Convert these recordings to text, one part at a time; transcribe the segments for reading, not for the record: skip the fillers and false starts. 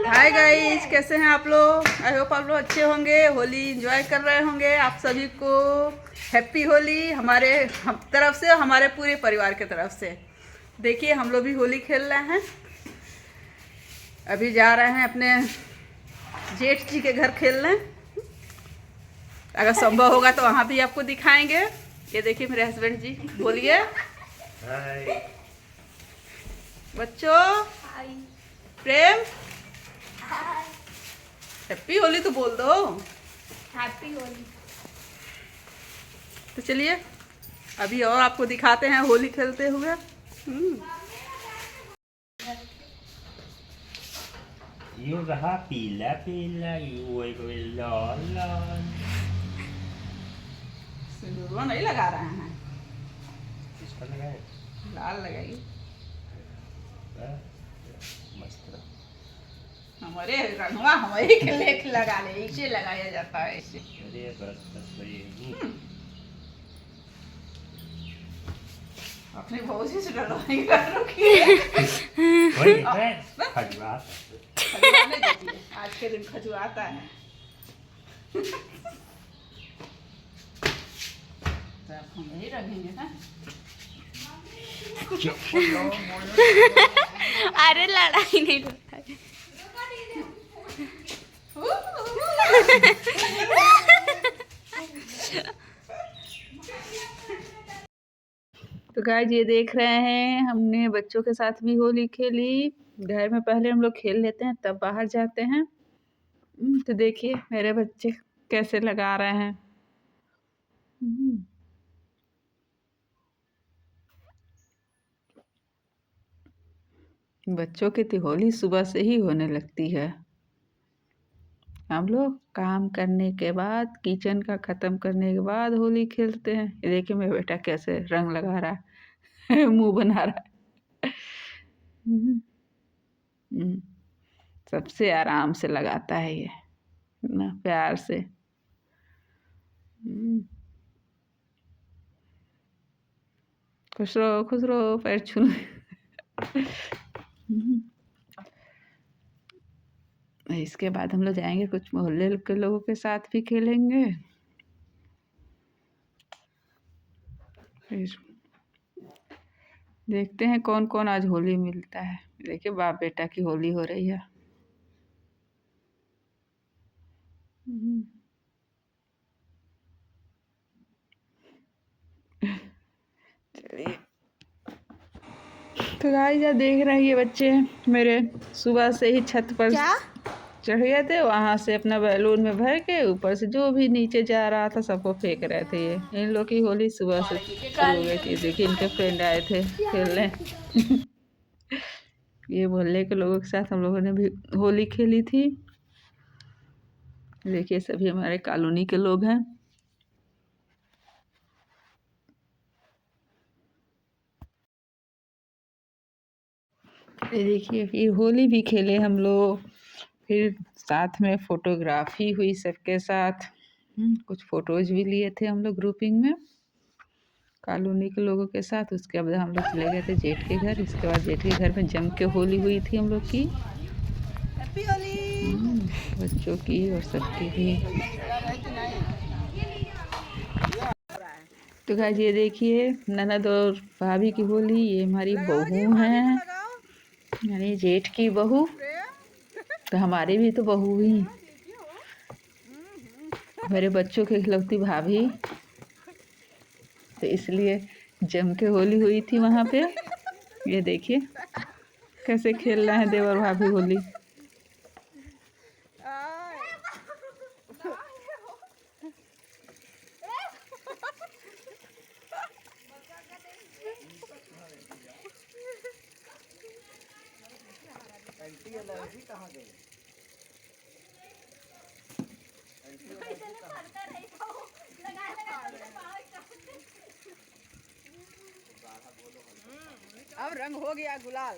Hi guys, कैसे हैं आप लोग। आई होप आप लोग अच्छे होंगे, होली एंजॉय कर रहे होंगे। आप सभी को हैप्पी होली हमारे तरफ से, हमारे पूरे परिवार के तरफ से। देखिए हम लोग भी होली खेल रहे हैं। अभी जा रहे हैं अपने जेठ जी के घर खेलने। अगर संभव होगा तो वहाँ भी आपको दिखाएंगे। ये देखिए मेरे हस्बैंड जी, बोलिए बच्चों। प्रेम, हैप्पी होली तो बोल दो। हैप्पी होली। तो चलिए अभी और आपको दिखाते हैं होली खेलते हुए। You रहा पीला पीला युवा को लाल लाल। सिंदूर नहीं लगा रहे हैं, किसका लगाए? लाल लगाइए। मस्त रहा। हमारे रंगवा हमारे के लेख लगा ले, इसे लगाया जाता है इसे। अरे बस बस वही। अपने भौजी से डरवाने की बात रखिए। वही है खजवात। खजुआने दीजिए, आज के दिन खजुआता है। तो अब हम यही रखेंगे ना। अरे लड़ाई नहीं होता है। तो गाइस ये देख रहे हैं, हमने बच्चों के साथ भी होली खेली। घर में पहले हम लोग खेल लेते हैं तब बाहर जाते हैं। तो देखिए मेरे बच्चे कैसे लगा रहे हैं। बच्चों की तो होली सुबह से ही होने लगती है। हम लोग काम करने के बाद, किचन का ख़त्म करने के बाद होली खेलते हैं। ये देखिए मेरा बेटा कैसे रंग लगा रहा है, मुंह बना रहा है। सबसे आराम से लगाता है ये ना, प्यार से। खुश रहो पैर छू। इसके बाद हम लोग जाएंगे, कुछ मोहल्ले के लोगों के साथ भी खेलेंगे। फिर देखते हैं कौन कौन आज होली मिलता है। देखिए बाप बेटा की होली हो रही है। चलिए तो गाइस ये देख रहे हैं, ये बच्चे मेरे सुबह से ही छत पर चढ़ गए थे। वहाँ से अपना बैलून में भर के ऊपर से जो भी नीचे जा रहा था सबको फेंक रहे थे। ये इन लोग की होली सुबह से शुरू हो गई थी। देखिए इनके फ्रेंड आए थे खेलने। ये मोहल्ले के लोगों के साथ हम लोगों ने भी होली खेली थी। देखिए सभी हमारे कॉलोनी के लोग हैं। ये देखिए फिर होली भी खेले हम लोग। फिर साथ में फोटोग्राफी हुई सबके साथ। कुछ फोटोज भी लिए थे हम लोग ग्रुपिंग में कॉलोनी के लोगों के साथ। उसके बाद हम लोग चले गए थे जेठ के घर। इसके बाद जेठ के घर में जम के होली हुई थी हम लोग की, हैप्पी होली बच्चों की और सबकी भी। तो गाइस ये देखिए ननद और भाभी की होली। ये हमारी बहू हैं, यानी जेठ की बहू। तो हमारी भी तो बहू हुई, मेरे बच्चों की इकलौती भाभी। तो इसलिए जम के होली हुई थी वहाँ पे। ये देखिए कैसे खेल रहे हैं देवर भाभी होली। अब रंग हो गया गुलाल।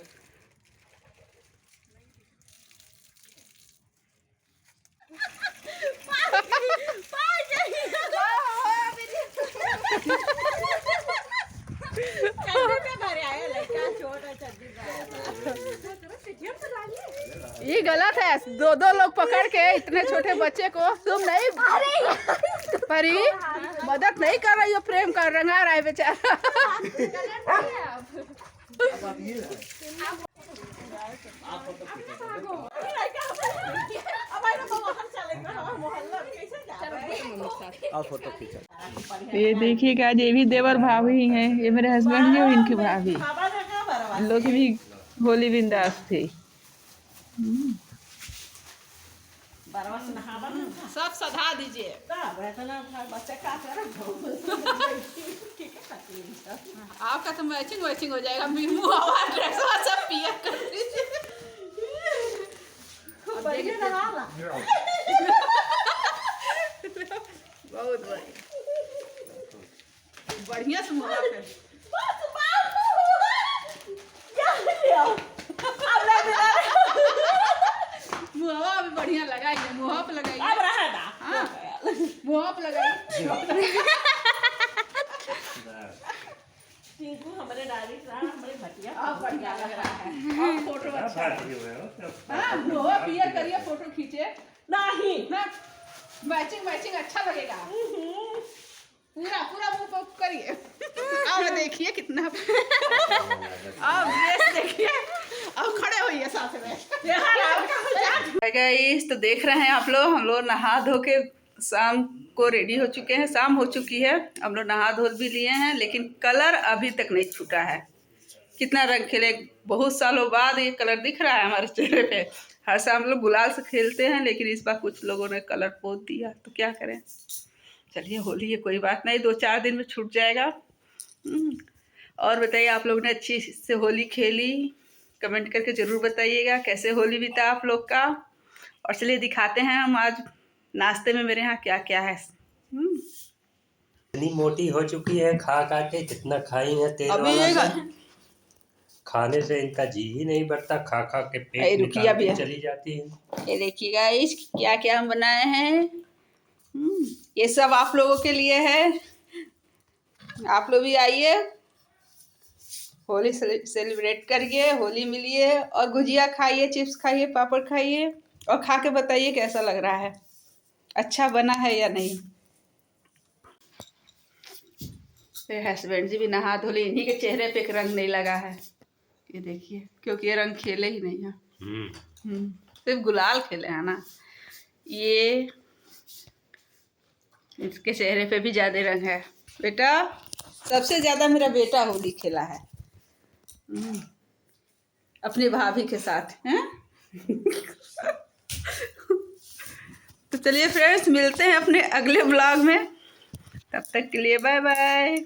ये गलत है, दो दो लोग पकड़ के इतने छोटे बच्चे को तुम नहीं परी मदद नहीं कर रही हो, प्रेम कर रंगा रहा है बेचारा। ये देखिएगा, ये भी देवर भाभी हैं, ये मेरे हस्बैंड जी और इनकी भाभी, इन लोग की भी होली बिंदास थी। सब सधा दीजिए। आपका तो मैचिंग वैचिंग हो जाएगा, मीमू आवाज ड्रेस सब पिया कर दीजिए। बहुत बढ़िया से मुहा पे मुहा भी बढ़िया लगाइए, मुहा पे लगाइए, मुहा पे लगाइए। हमारे डायरी हमारे भटिया बढ़िया लग रहा है, फोटो अच्छा, मुहा पिया करिए, फोटो खींचे नहीं ना, मैचिंग मैचिंग अच्छा लगेगा। पूरा पूरा मुंह पर करिए और देखिए कितना, अब ड्रेस देखिए, अब खड़े होइए साथ में। गाइस तो देख रहे हैं आप लोग, हम लोग नहा धो के शाम को रेडी हो चुके हैं, शाम हो चुकी है, हम लोग नहा धो भी लिए हैं, लेकिन कलर अभी तक नहीं छूटा है। कितना रंग खेले, बहुत सालों बाद ये कलर दिख रहा है हमारे चेहरे पे। हर साल हम लोग गुलाल से खेलते हैं, लेकिन इस बार कुछ लोगों ने कलर पोत दिया, तो क्या करें। चलिए होली है, कोई बात नहीं, 2-4 दिन में छूट जाएगा। और बताइए, आप लोग ने अच्छी से होली खेली? कमेंट करके ज़रूर बताइएगा कैसे होली बीता आप लोग का। और चलिए दिखाते हैं हम आज नाश्ते में मेरे यहाँ क्या क्या है। इतनी मोटी हो चुकी है, खा खा के कितना खाई है तेल अभी वाला, खाने से इनका जी ही नहीं बढ़ता, खा खा के पेट निकाल के चली जाती है। ये देखिएगा इस क्या क्या हम बनाए हैं, ये सब आप लोगों के लिए है। आप लोग भी आइए, होली सेलिब्रेट करिए, होली मिलिए, और गुजिया खाइए, चिप्स खाइए, पापड़ खाइए, और खा के बताइए कैसा लग रहा है, अच्छा बना है या नहीं। मेरे हस्बैंड जी भी नहा धो ले, इन्हीं के चेहरे पे एक रंग नहीं लगा है, ये देखिए, क्योंकि ये रंग खेले ही नहीं है, सिर्फ गुलाल खेले हैं ना। ये इसके चेहरे पे भी ज़्यादा रंग है। बेटा सबसे ज़्यादा मेरा बेटा होली खेला है अपनी भाभी के साथ, हैं। तो चलिए फ्रेंड्स, मिलते हैं अपने अगले ब्लॉग में, तब तक के लिए बाय बाय।